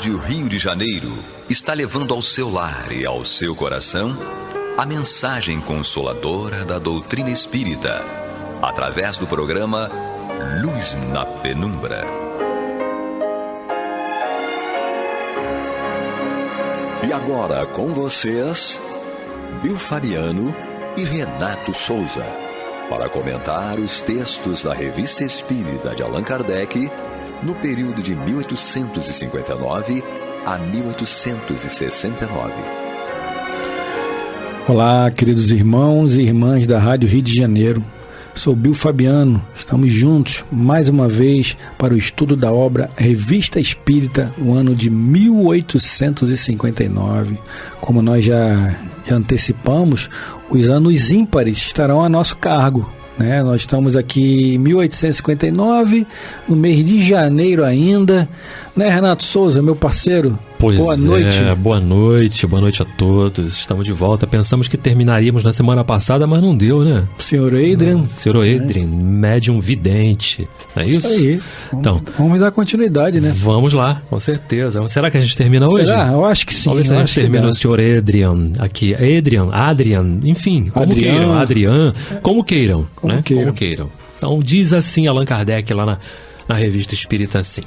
Rádio Rio de Janeiro está levando ao seu lar e ao seu coração a mensagem consoladora da doutrina espírita, através do programa Luz na Penumbra. E agora com vocês, Bill Fabiano e Renato Souza, para comentar os textos da Revista Espírita de Allan Kardec no período de 1859 a 1869. Olá, queridos irmãos e irmãs da Rádio Rio de Janeiro. Sou Bill Fabiano. Estamos juntos mais uma vez para o estudo da obra Revista Espírita, no ano de 1859. Como nós já antecipamos, os anos ímpares estarão a nosso cargo. Nós estamos aqui em 1859, no mês de janeiro ainda, né, Renato Souza, meu parceiro? Boa noite. Boa noite a todos. Estamos de volta. Pensamos que terminaríamos na semana passada, mas não deu, né? Senhor Adrian. Senhor Adrian, médium vidente. É isso? Aí. Vamos dar continuidade, né? Vamos lá, com certeza. Será que a gente termina hoje? Será? Eu acho que sim. Vamos ver se a gente termina o senhor Adrian aqui. Adrian, enfim, como queiram. Adrian, como queiram. Como queiram. Então, diz assim Allan Kardec lá na Revista Espírita assim: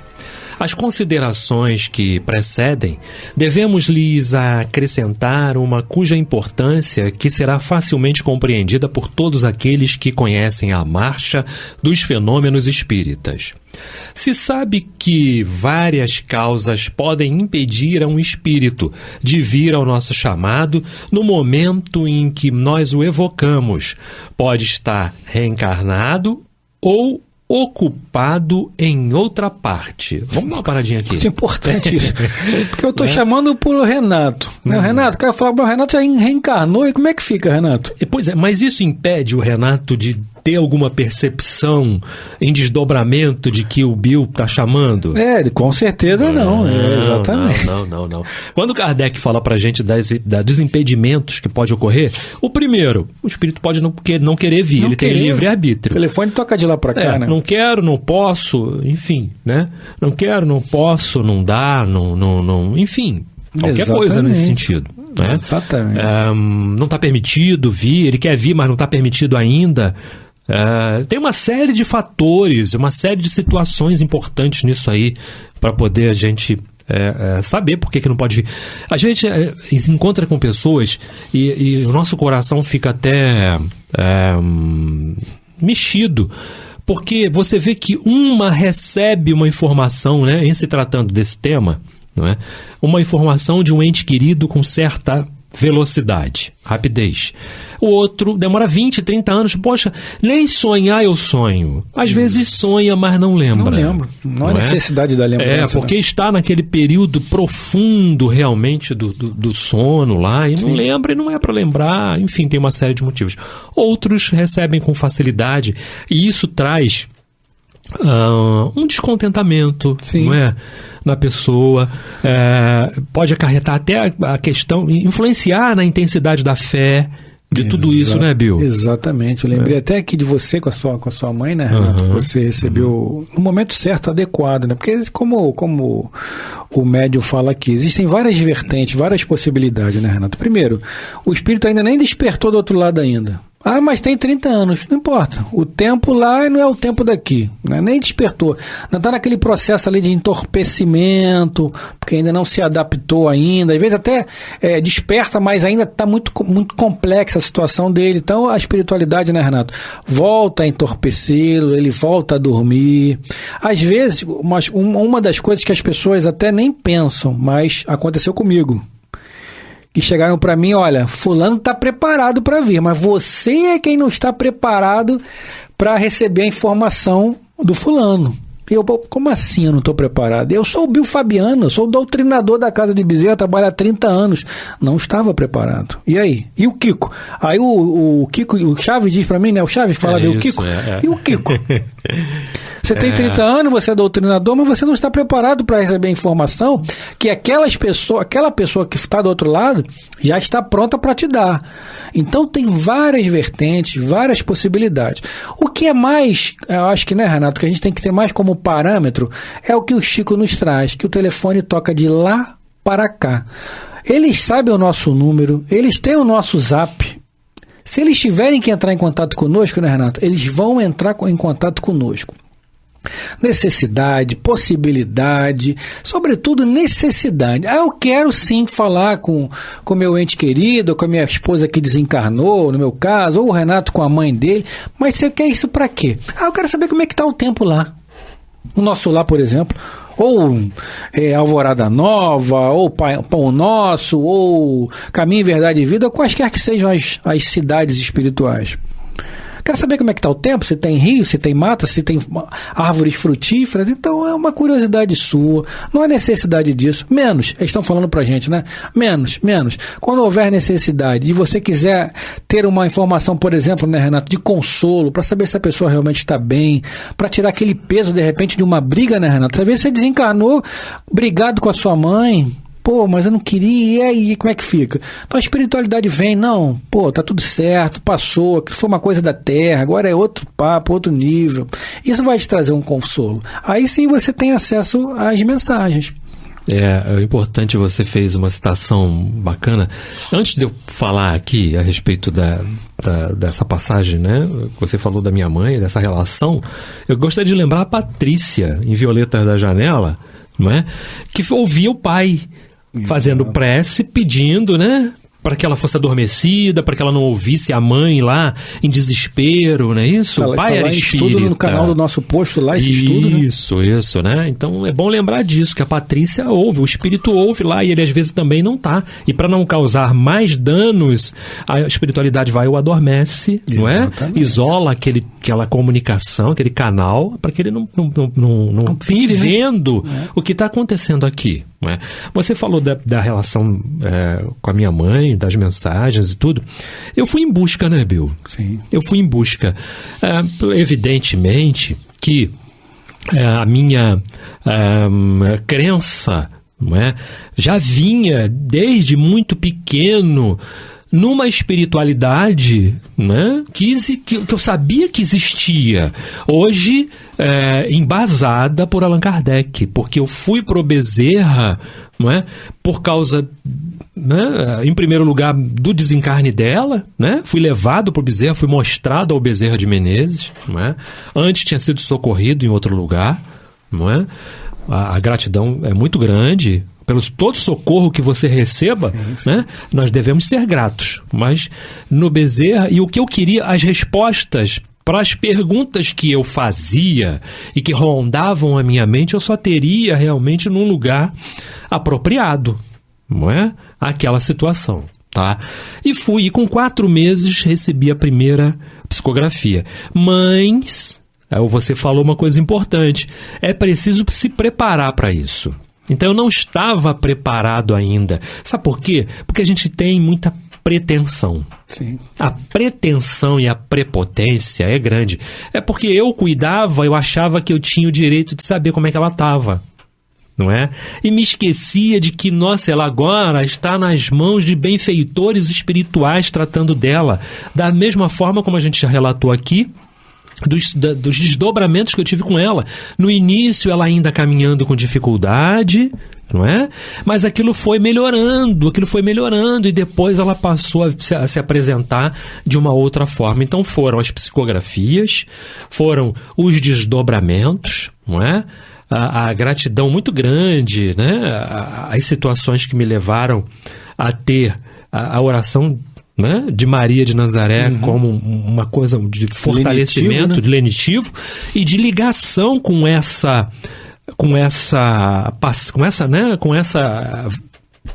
as considerações que precedem, devemos lhes acrescentar uma cuja importância que será facilmente compreendida por todos aqueles que conhecem a marcha dos fenômenos espíritas. Se sabe que várias causas podem impedir a um espírito de vir ao nosso chamado no momento em que nós o evocamos. Pode estar reencarnado ou ocupado em outra parte. Vamos dar uma paradinha aqui. Isso é importante isso. Porque eu estou chamando por Renato. O Renato, quero falar, o Renato já reencarnou, e como é que fica, Renato? Pois é, mas isso impede o Renato de ter alguma percepção em desdobramento de que o Bill está chamando? Com certeza não. Exatamente. Não. Quando Kardec fala pra gente dos impedimentos que pode ocorrer, o primeiro, o espírito pode não querer vir, ele tem livre-arbítrio. O telefone toca de lá pra cá, né? Não quero, não posso, enfim, né? Não quero, não posso, não dá, não enfim, qualquer coisa nesse sentido. Né? Exatamente. Não está permitido vir, ele quer vir, mas não está permitido ainda. Tem uma série de fatores, uma série de situações importantes nisso aí para poder a gente saber por que não pode vir. A gente se encontra com pessoas e o nosso coração fica até mexido, porque você vê que uma recebe uma informação, né, em se tratando desse tema, não é? Uma informação de um ente querido com certa velocidade, rapidez. O outro demora 20, 30 anos. Poxa, nem sonhar eu sonho. Às vezes sonha, mas não lembra. Não lembro. Não há necessidade da lembrança. Porque está naquele período profundo realmente do sono lá e não lembra e não é para lembrar. Enfim, tem uma série de motivos. Outros recebem com facilidade e isso traz um descontentamento, não é? Na pessoa, pode acarretar até a questão, influenciar na intensidade da fé, de tudo isso, né, Bill? Exatamente. Eu lembrei até aqui de você com a sua mãe, né, Renato? Você recebeu no momento certo, adequado, né? Porque como o médium fala aqui, existem várias vertentes, várias possibilidades, né, Renato? Primeiro, o espírito ainda nem despertou do outro lado ainda. Mas tem 30 anos, não importa. O tempo lá não é o tempo daqui, né? Nem despertou. Não está naquele processo ali de entorpecimento, porque ainda não se adaptou ainda. Às vezes até desperta, mas ainda está muito, muito complexa a situação dele. Então a espiritualidade, né, Renato, volta a entorpecê-lo, ele volta a dormir. Às vezes, uma das coisas que as pessoas até nem pensam, mas aconteceu comigo. Que chegaram para mim, olha, fulano está preparado para vir, mas você é quem não está preparado para receber a informação do fulano. E eu, como assim eu não estou preparado? Eu sou o Bill Fabiano, eu sou o doutrinador da Casa de Bezerra, trabalho há 30 anos. Não estava preparado. E aí? E o Kiko? Aí o Kiko, o Chaves diz para mim, né? O Chaves fala o Kiko. E o Kiko? Você tem 30 anos, você é doutrinador, mas você não está preparado para receber a informação que aquela pessoa que está do outro lado já está pronta para te dar. Então tem várias vertentes, várias possibilidades. O que é mais, eu acho que, né, Renato, que a gente tem que ter mais como parâmetro é o que o Chico nos traz, que o telefone toca de lá para cá. Eles sabem o nosso número, eles têm o nosso zap. Se eles tiverem que entrar em contato conosco, né, Renato? Eles vão entrar em contato conosco. Necessidade, possibilidade, sobretudo necessidade. Eu quero sim falar com meu ente querido, com a minha esposa que desencarnou, no meu caso, ou o Renato com a mãe dele, mas você quer isso para quê? Eu quero saber como é que está o tempo lá. O nosso lá, por exemplo, ou Alvorada Nova, ou Pão Nosso, ou Caminho, Verdade e Vida, ou quaisquer que sejam as cidades espirituais. Quero saber como é que está o tempo, se tem rio, se tem mata, se tem árvores frutíferas. Então é uma curiosidade sua, não há necessidade disso. Menos, eles estão falando pra gente, né? Menos. Quando houver necessidade e você quiser ter uma informação, por exemplo, né, Renato, de consolo, para saber se a pessoa realmente está bem, para tirar aquele peso, de repente, de uma briga, né, Renato? Às vezes você desencarnou, brigado com a sua mãe. Pô, mas eu não queria, e aí, como é que fica? Então a espiritualidade vem, não, pô, tá tudo certo, passou, aquilo foi uma coisa da terra, agora é outro papo, outro nível. Isso vai te trazer um consolo. Aí sim você tem acesso às mensagens. É importante, você fez uma citação bacana. Antes de eu falar aqui a respeito dessa passagem, né? Você falou da minha mãe, dessa relação, eu gostaria de lembrar a Patrícia, em Violetas da Janela, não é? Que ouvia o pai fazendo prece, pedindo, né, para que ela fosse adormecida, para que ela não ouvisse a mãe lá em desespero, não é isso? O pai era espírita. Estudo no canal do nosso posto lá, esse estudo, né? Isso, né? Então é bom lembrar disso, que a Patrícia ouve, o espírito ouve lá e ele às vezes também não tá. E para não causar mais danos, a espiritualidade vai o adormece, não é? Isola aquela comunicação, aquele canal, para que ele não fique vendo o que está acontecendo aqui. É? Você falou da relação com a minha mãe, das mensagens e tudo. Eu fui em busca, né, Bill? Sim. Eu fui em busca. Evidentemente que a minha crença, não é, já vinha desde muito pequeno numa espiritualidade, né, que eu sabia que existia. Hoje, embasada por Allan Kardec, porque eu fui para o Bezerra, não é, por causa, né, em primeiro lugar, do desencarne dela, né, fui levado para o Bezerra, fui mostrado ao Bezerra de Menezes, não é, antes tinha sido socorrido em outro lugar, não é, a gratidão é muito grande. Pelo todo socorro que você receba, sim. Né, nós devemos ser gratos. Mas no Bezerra, e o que eu queria, as respostas para as perguntas que eu fazia e que rondavam a minha mente, eu só teria realmente num lugar apropriado, não é? Aquela situação, tá? E fui, e com 4 meses recebi a primeira psicografia. Mas, você falou uma coisa importante, é preciso se preparar para isso. Então eu não estava preparado ainda. Sabe por quê? Porque a gente tem muita pretensão. Sim. A pretensão e a prepotência é grande. É porque eu cuidava, eu achava que eu tinha o direito de saber como é que ela estava. Não é? E me esquecia de que, nossa, ela agora está nas mãos de benfeitores espirituais tratando dela. Da mesma forma como a gente já relatou aqui, dos desdobramentos que eu tive com ela. No início, ela ainda caminhando com dificuldade, não é? Mas aquilo foi melhorando, e depois ela passou a se apresentar de uma outra forma. Então foram as psicografias, foram os desdobramentos, não é? A gratidão muito grande, né? As situações que me levaram a ter a oração, né, de Maria de Nazaré, como uma coisa de fortalecimento, lenitivo, né? De lenitivo e de ligação com essa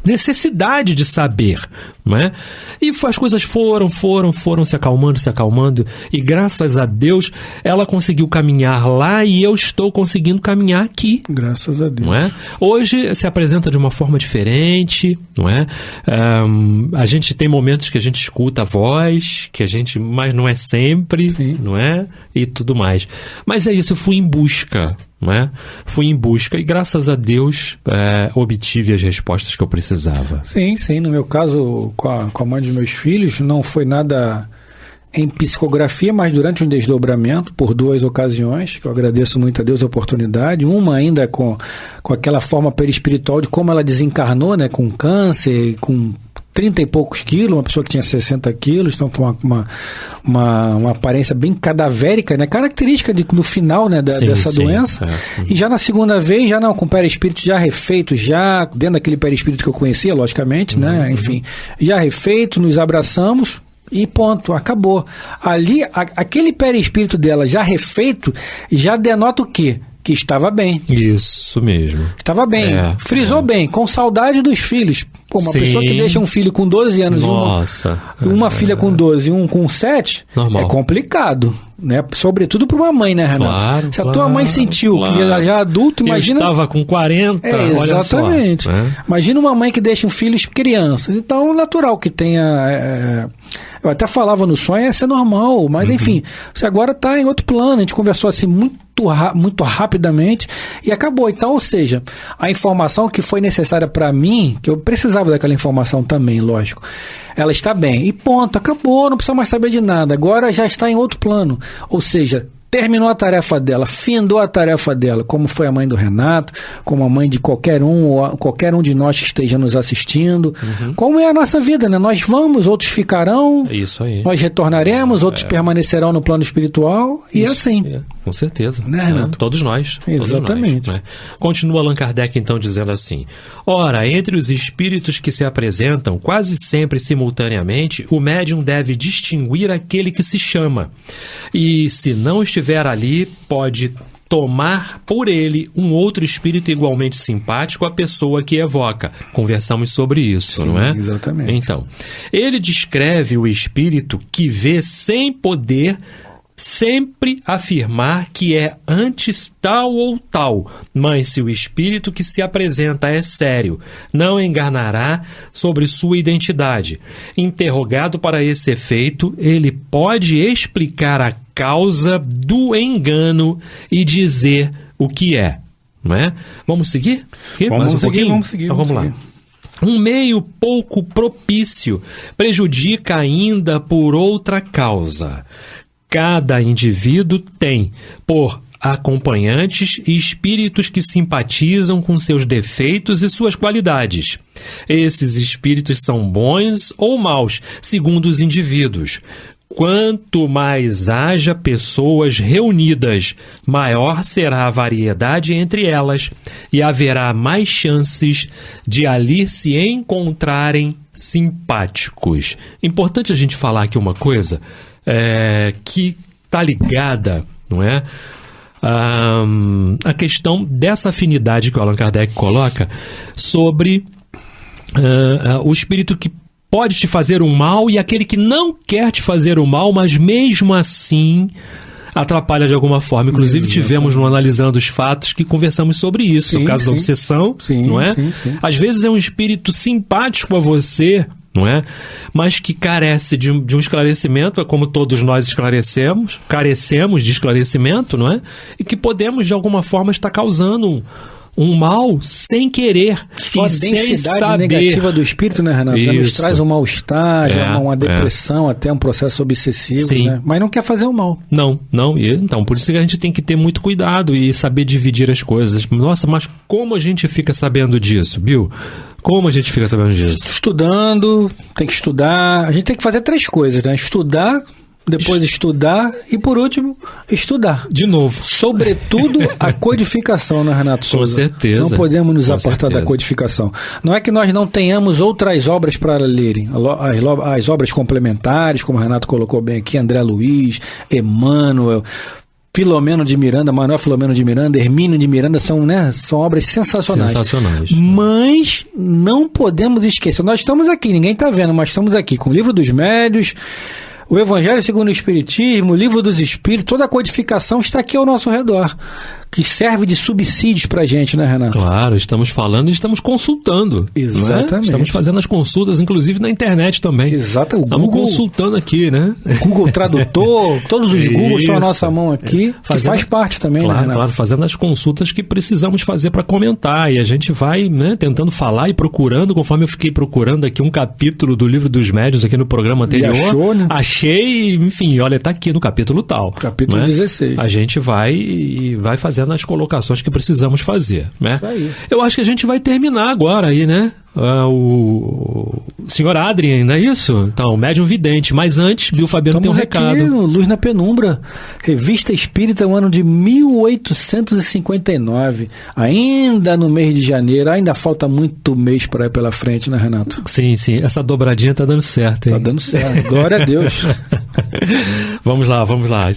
necessidade de saber, não é? E as coisas foram se acalmando, e graças a Deus ela conseguiu caminhar lá e eu estou conseguindo caminhar aqui. Graças a Deus. Não é? Hoje se apresenta de uma forma diferente, não é? A gente tem momentos que a gente escuta a voz, mas não é sempre, sim, não é? E tudo mais. Mas é isso, eu fui em busca. Não é? Fui em busca e graças a Deus obtive as respostas que eu precisava. Sim, no meu caso com a mãe dos meus filhos não foi nada em psicografia, mas durante um desdobramento por 2 ocasiões, que eu agradeço muito a Deus a oportunidade, uma ainda com aquela forma perispiritual de como ela desencarnou, né, com câncer, com 30 e poucos quilos, uma pessoa que tinha 60 quilos, então foi uma aparência bem cadavérica, né? Característica no final, né, dessa doença. E já na segunda vez, já não, com perispírito já refeito, já dentro daquele perispírito que eu conhecia, logicamente, né? Enfim, já refeito, nos abraçamos e ponto, acabou. Ali, aquele perispírito dela já refeito, já denota o quê? Que estava bem. Isso mesmo. Estava bem. Frisou bem, com saudade dos filhos. Pô, uma pessoa que deixa um filho com 12 anos e uma filha com 12 e um com 7, normal. É complicado, né? Sobretudo para uma mãe, né, Renato? Claro, se a tua mãe sentiu que já é adulto, imagina... Eu estava com 40, exatamente. Olha só, né? Imagina uma mãe que deixa um filho crianças. Então, natural que tenha... Eu até falava no sonho, isso é normal, mas enfim, você agora está em outro plano. A gente conversou assim muito rapidamente e acabou. Então, ou seja, a informação que foi necessária para mim, que eu precisava daquela informação também, lógico, ela está bem. E ponto, acabou, não precisa mais saber de nada. Agora já está em outro plano. Ou seja, terminou a tarefa dela, findou a tarefa dela, como foi a mãe do Renato, como a mãe de qualquer um de nós que esteja nos assistindo. Como é a nossa vida, né? Nós vamos, outros ficarão, isso aí. Nós retornaremos, outros permanecerão no plano espiritual, e isso, assim. Com certeza. Né, Renato? Todos nós. Exatamente. Todos nós, né? Continua Allan Kardec, então, dizendo assim: ora, entre os espíritos que se apresentam quase sempre simultaneamente, o médium deve distinguir aquele que se chama. E, se não estiver ali, pode tomar por ele um outro espírito igualmente simpático à pessoa que evoca. Conversamos sobre isso, sim, não é? Exatamente. Então, ele descreve o espírito que vê sem poder sempre afirmar que é antes tal ou tal, mas se o espírito que se apresenta é sério, não enganará sobre sua identidade. Interrogado para esse efeito, ele pode explicar a causa do engano e dizer o que é. Não é? Vamos seguir? Vamos seguir. Então vamos lá. Um meio pouco propício prejudica ainda por outra causa. Cada indivíduo tem, por acompanhantes, espíritos que simpatizam com seus defeitos e suas qualidades. Esses espíritos são bons ou maus, segundo os indivíduos. Quanto mais haja pessoas reunidas, maior será a variedade entre elas e haverá mais chances de ali se encontrarem simpáticos. Importante a gente falar aqui uma coisa que está ligada, não é? A questão dessa afinidade que o Allan Kardec coloca sobre o espírito que pode te fazer um mal e aquele que não quer te fazer o mal, mas mesmo assim atrapalha de alguma forma. Inclusive, tivemos no Analisando os Fatos que conversamos sobre isso. Sim, o caso da obsessão, não é? Sim. Às vezes é um espírito simpático a você, não é? Mas que carece de um esclarecimento, é como todos nós carecemos de esclarecimento, não é? E que podemos, de alguma forma, estar causando um mal sem querer. Só a densidade negativa do espírito, né, Renato? Já nos traz um mal-estar, uma depressão, até um processo obsessivo, né? Mas não quer fazer o mal. Não. Então, por isso que a gente tem que ter muito cuidado e saber dividir as coisas. Nossa, mas como a gente fica sabendo disso, Bill? Como a gente fica sabendo disso? Estudando, tem que estudar. A gente tem que fazer 3 coisas, né? Estudar, depois estudar e, por último, estudar. De novo. Sobretudo a codificação, né, Renato Souza? Com certeza. Não podemos nos apartar da codificação. Não é que nós não tenhamos outras obras para lerem. As obras complementares, como o Renato colocou bem aqui, André Luiz, Emmanuel, Filomeno de Miranda, Manuel Filomeno de Miranda, Hermínio de Miranda, são obras sensacionais. Mas não podemos esquecer, nós estamos aqui, ninguém está vendo, mas estamos aqui com o Livro dos Médiuns, o Evangelho segundo o Espiritismo, o Livro dos Espíritos, toda a codificação está aqui ao nosso redor, que serve de subsídios para a gente, né, Renato? Claro, estamos falando e estamos consultando. Exatamente. Estamos fazendo as consultas, inclusive na internet também. Exato. Estamos consultando aqui, né? Google Tradutor, todos os Google são a nossa mão aqui, que faz parte também, claro, né, Renato? Claro, fazendo as consultas que precisamos fazer para comentar. E a gente vai, né, tentando falar e procurando, conforme eu fiquei procurando aqui um capítulo do Livro dos Médiuns aqui no programa anterior. E achou, né? Achei, enfim, olha, está aqui no capítulo tal. Capítulo, né? 16. A gente vai fazendo as colocações que precisamos fazer, né? Isso aí. Eu acho que a gente vai terminar agora aí, né? O senhor Adrien, não é isso? Então, médium vidente. Mas antes, Bill Fabiano tem um recado. Aqui, Luz na Penumbra, Revista Espírita, o ano de 1859. Ainda no mês de janeiro, ainda falta muito mês para ir pela frente, né, Renato? Sim, sim. Essa dobradinha tá dando certo, hein? Tá dando certo. Glória a Deus. Vamos lá. Olha,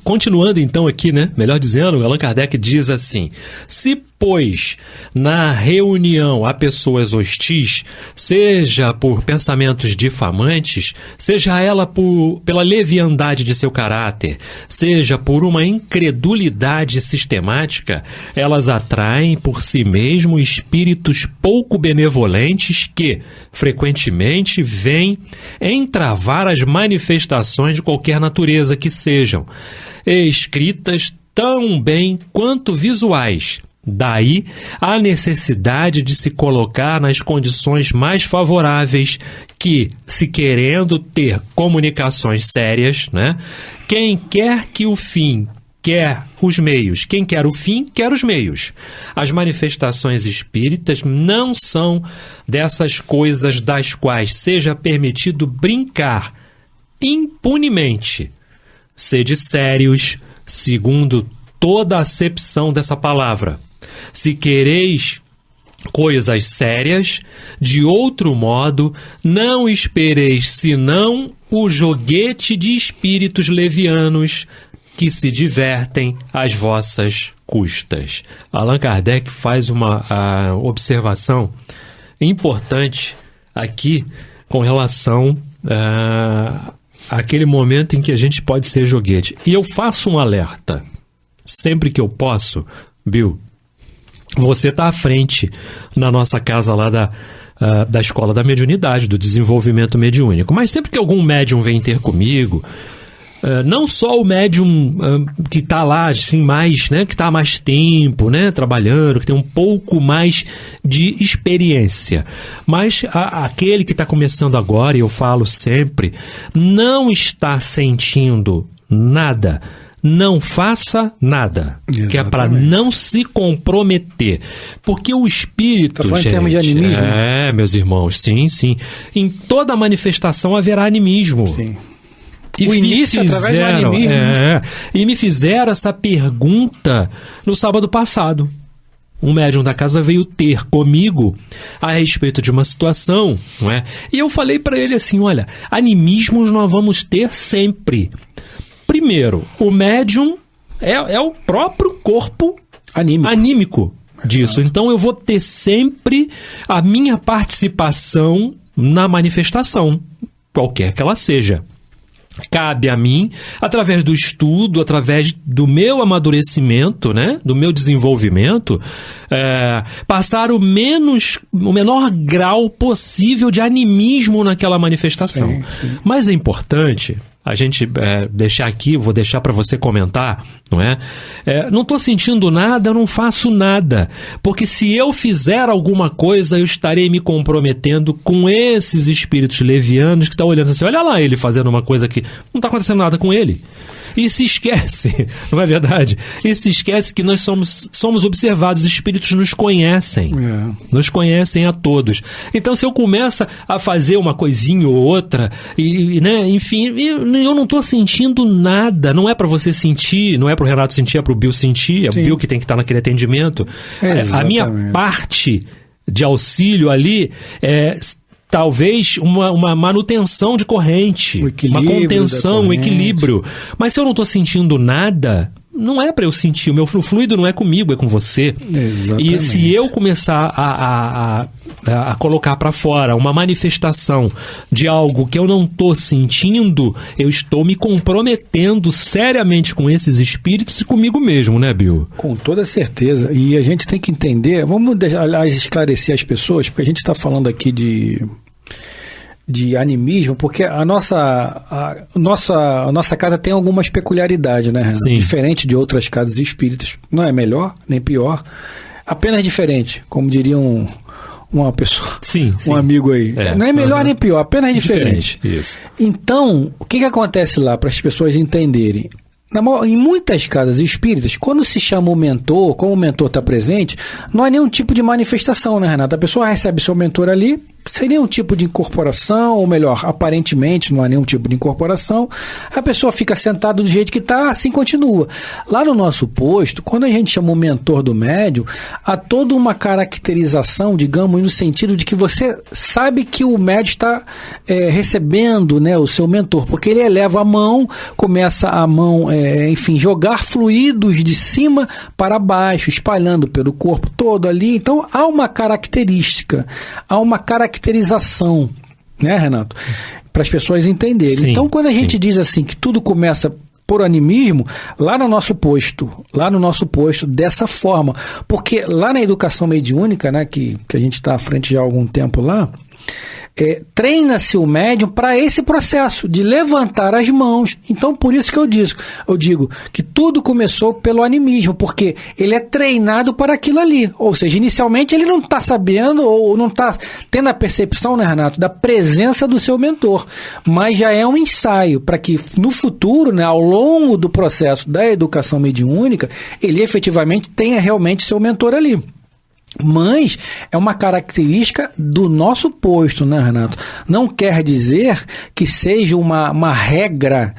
continuando então aqui, né? Melhor dizendo, Allan Kardec diz assim: se pois na reunião há pessoas hostis, seja por pensamentos difamantes, seja ela pela leviandade de seu caráter, seja por uma incredulidade sistemática, elas atraem por si mesmo espíritos pouco benevolentes que, frequentemente, vêm entravar as manifestações de qualquer natureza que sejam, escritas tão bem quanto visuais. Daí a necessidade de se colocar nas condições mais favoráveis que, se querendo ter comunicações sérias, né, quem quer que o fim quer os meios, quem quer o fim quer os meios. As manifestações espíritas não são dessas coisas das quais seja permitido brincar impunemente. Sede sérios, segundo toda a acepção dessa palavra. Se quereis coisas sérias, de outro modo, não espereis senão o joguete de espíritos levianos que se divertem às vossas custas. Allan Kardec faz uma observação importante aqui com relação àquele momento em que a gente pode ser joguete. E eu faço um alerta. Sempre que eu posso, Bill, você está à frente na nossa casa lá da Escola da Mediunidade, do Desenvolvimento Mediúnico. Mas sempre que algum médium vem ter comigo, não só o médium que está lá, assim, mais, né, que está há mais tempo, né, trabalhando, que tem um pouco mais de experiência, mas aquele que está começando agora, e eu falo sempre, não está sentindo nada, não faça nada. Exatamente. Que é para não se comprometer. Porque o espírito, gente, em termos de animismo? Meus irmãos, sim. Em toda manifestação haverá animismo. Sim. E o início através do animismo. E me fizeram essa pergunta no sábado passado. Um médium da casa veio ter comigo a respeito de uma situação, não é? E eu falei para ele assim, olha, animismos nós vamos ter sempre. Primeiro, o médium é o próprio corpo anímico disso. Então, eu vou ter sempre a minha participação na manifestação, qualquer que ela seja. Cabe a mim, através do estudo, através do meu amadurecimento, né, do meu desenvolvimento, passar o menor grau possível de animismo naquela manifestação. Sim. Mas é importante a gente deixar aqui, vou deixar para você comentar, não é? Não estou sentindo nada, eu não faço nada, porque se eu fizer alguma coisa, eu estarei me comprometendo com esses espíritos levianos que estão olhando assim, olha lá ele fazendo uma coisa que não está acontecendo nada com ele. E se esquece, não é verdade? E se esquece que nós somos observados, os espíritos nos conhecem. Nos conhecem a todos. Então, se eu começo a fazer uma coisinha ou outra, né, enfim, eu não estou sentindo nada. Não é para você sentir, não é para o Renato sentir, é para o Bill sentir. É o Bill que tem que estar naquele atendimento. A minha parte de auxílio ali talvez uma manutenção de corrente, uma contenção, um equilíbrio. Mas se eu não estou sentindo nada, não é para eu sentir. O meu fluido não é comigo, é com você. Exatamente. E se eu começar a colocar para fora uma manifestação de algo que eu não estou sentindo, eu estou me comprometendo seriamente com esses espíritos e comigo mesmo, né, Bill? Com toda certeza. E a gente tem que entender, vamos, aliás, esclarecer as pessoas, porque a gente está falando aqui de animismo, porque a nossa casa tem algumas peculiaridades, né, Renato? Diferente de outras casas espíritas. Não é melhor, nem pior, apenas diferente, como diriam uma pessoa, um amigo aí. Não é melhor nem pior, apenas diferente. Isso. Então, o que acontece lá, para as pessoas entenderem? Em muitas casas espíritas, quando se chama o mentor, como o mentor está presente, não há nenhum tipo de manifestação, né, Renato? A pessoa recebe seu mentor ali, sem nenhum tipo de incorporação, ou melhor, aparentemente não há nenhum tipo de incorporação, a pessoa fica sentada do jeito que está, assim continua. Lá no nosso posto, quando a gente chama o mentor do médium, há toda uma caracterização, digamos, no sentido de que você sabe que o médium está recebendo, né, o seu mentor, porque ele eleva a mão, começa a mão, jogar fluidos de cima para baixo, espalhando pelo corpo todo ali. Então, há uma característica, há uma caracterização, né, Renato? Para as pessoas entenderem. Sim, então, quando a gente diz assim que tudo começa por animismo, lá no nosso posto, dessa forma, porque lá na educação mediúnica, né, que a gente está à frente já há algum tempo lá, treina-se o médium para esse processo de levantar as mãos. Então, por isso que eu digo que tudo começou pelo animismo, porque ele é treinado para aquilo ali. Ou seja, inicialmente ele não está sabendo ou não está tendo a percepção, né, Renato, da presença do seu mentor, mas já é um ensaio para que no futuro, né, ao longo do processo da educação mediúnica, ele efetivamente tenha realmente seu mentor ali. Mas é uma característica do nosso posto, né, Renato? Não quer dizer que seja uma regra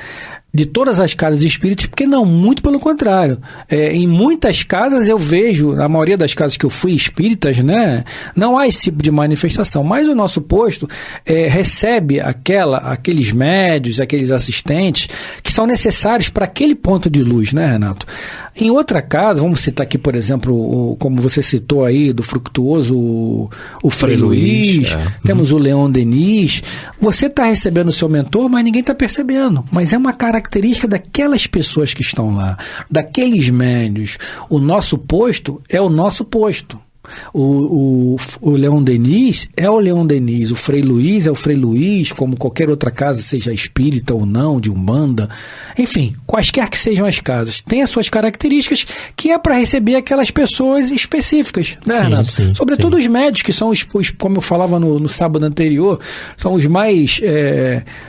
de todas as casas espíritas, porque não, muito pelo contrário. Em muitas casas eu vejo, na maioria das casas que eu fui espíritas, né, não há esse tipo de manifestação, mas o nosso posto recebe aqueles médios, aqueles assistentes que são necessários para aquele ponto de luz, né, Renato? Em outra casa, vamos citar aqui, por exemplo, como você citou aí, do Fructuoso, o Frei Luiz, temos o Leon Denis. Você está recebendo o seu mentor, mas ninguém está percebendo. Mas é uma característica daquelas pessoas que estão lá, daqueles médios. O nosso posto é o nosso posto. O Leon Denis é o Leon Denis, o Frei Luiz é o Frei Luiz, como qualquer outra casa, seja espírita ou não, de Umbanda, enfim, quaisquer que sejam as casas, tem as suas características que é para receber aquelas pessoas específicas, né, Renato? Sim, sobretudo os médios, que são os, como eu falava no sábado anterior, são os mais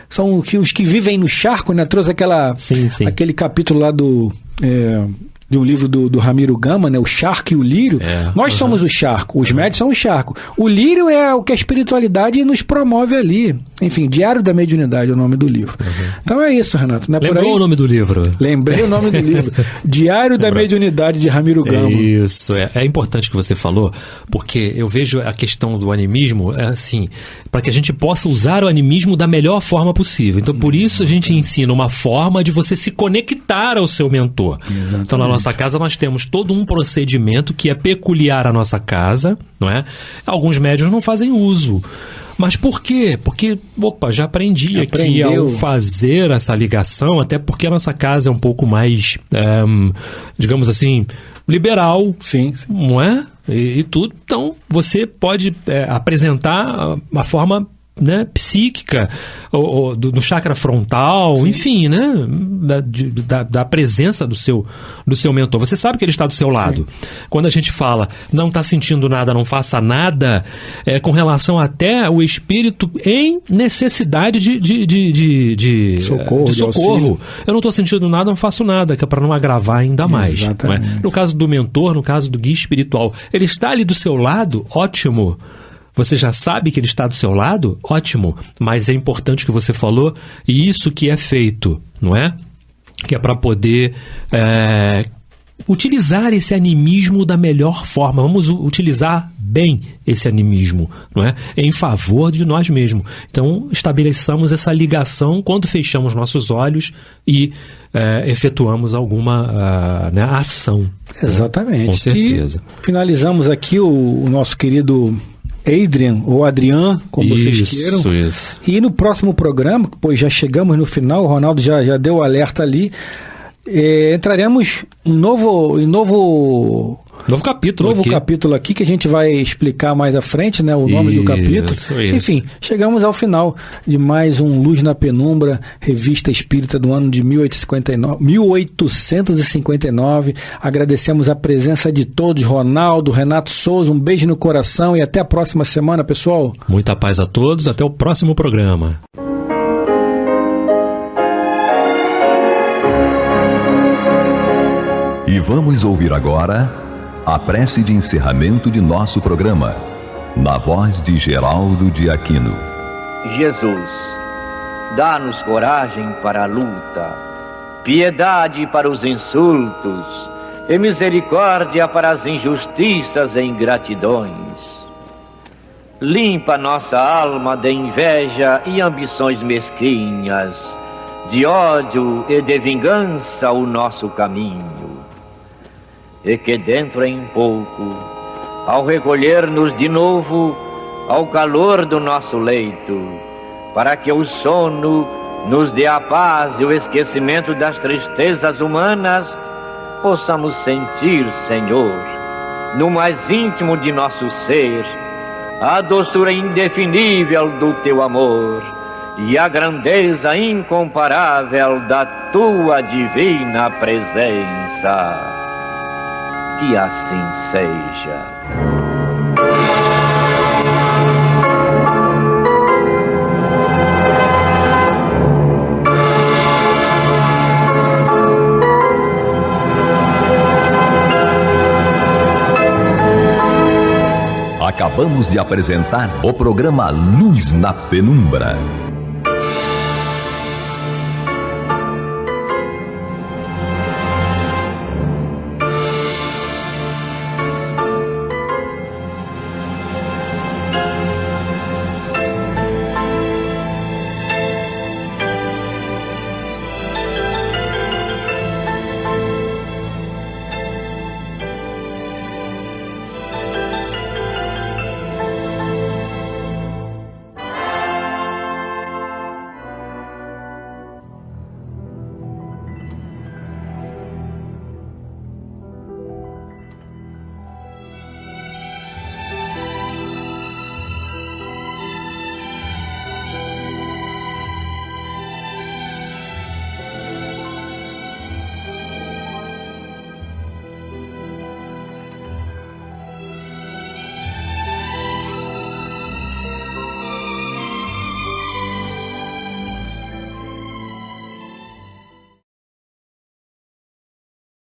são os que vivem no charco, né? Trouxe aquele capítulo lá de um livro do Ramiro Gama, né? O charco e o lírio. Nós somos o charco, os médios são o charco. O lírio é o que a espiritualidade nos promove ali. Enfim, Diário da Mediunidade é o nome do livro. Então é isso, Renato. Não é Lembrou por aí? O nome do livro? Lembrei o nome do livro. Diário da Mediunidade, de Ramiro Gama. Isso, é importante que você falou, porque eu vejo a questão do animismo, assim, para que a gente possa usar o animismo da melhor forma possível. Então, por isso a gente ensina uma forma de você se conectar ao seu mentor. Exatamente. Então, na nossa casa, nós temos todo um procedimento que é peculiar à nossa casa, não é? Alguns médiuns não fazem uso. Mas por quê? Porque, já aprendi aqui ao fazer essa ligação, até porque a nossa casa é um pouco mais, digamos assim, liberal, sim. Não é? E tudo. Então, você pode apresentar a forma, né, psíquica, ou do chakra frontal, sim. Enfim, né, da presença do seu mentor. Você sabe que ele está do seu lado. Sim. Quando a gente fala, não está sentindo nada, não faça nada, com relação até o espírito em necessidade de socorro. Eu não estou sentindo nada, não faço nada, que é para não agravar ainda mais. Não é? No caso do mentor, no caso do guia espiritual, ele está ali do seu lado, ótimo. Você já sabe que ele está do seu lado? Ótimo. Mas é importante o que você falou, e isso que é feito, não é? Que é para poder utilizar esse animismo da melhor forma. Vamos utilizar bem esse animismo, não é? Em favor de nós mesmos. Então, estabeleçamos essa ligação quando fechamos nossos olhos e efetuamos alguma ação. Exatamente. Né? Com certeza. E finalizamos aqui o nosso querido Adrian, ou Adrian, como vocês queiram. Isso. E no próximo programa, pois já chegamos no final, o Ronaldo já deu o alerta ali, entraremos em novo capítulo aqui que a gente vai explicar mais à frente, né, o nome do capítulo. Isso. Enfim, chegamos ao final de mais um Luz na Penumbra, revista espírita do ano de 1859. Agradecemos a presença de todos, Ronaldo, Renato Souza, um beijo no coração e até a próxima semana, pessoal. Muita paz a todos, até o próximo programa. E vamos ouvir agora a prece de encerramento de nosso programa, na voz de Geraldo de Aquino. Jesus, dá-nos coragem para a luta, piedade para os insultos e misericórdia para as injustiças e ingratidões. Limpa nossa alma de inveja e ambições mesquinhas, de ódio e de vingança o nosso caminho. E que dentro em pouco, ao recolher-nos de novo ao calor do nosso leito, para que o sono nos dê a paz e o esquecimento das tristezas humanas, possamos sentir, Senhor, no mais íntimo de nosso ser, a doçura indefinível do Teu amor e a grandeza incomparável da Tua divina presença. Que assim seja. Acabamos de apresentar o programa Luz na Penumbra.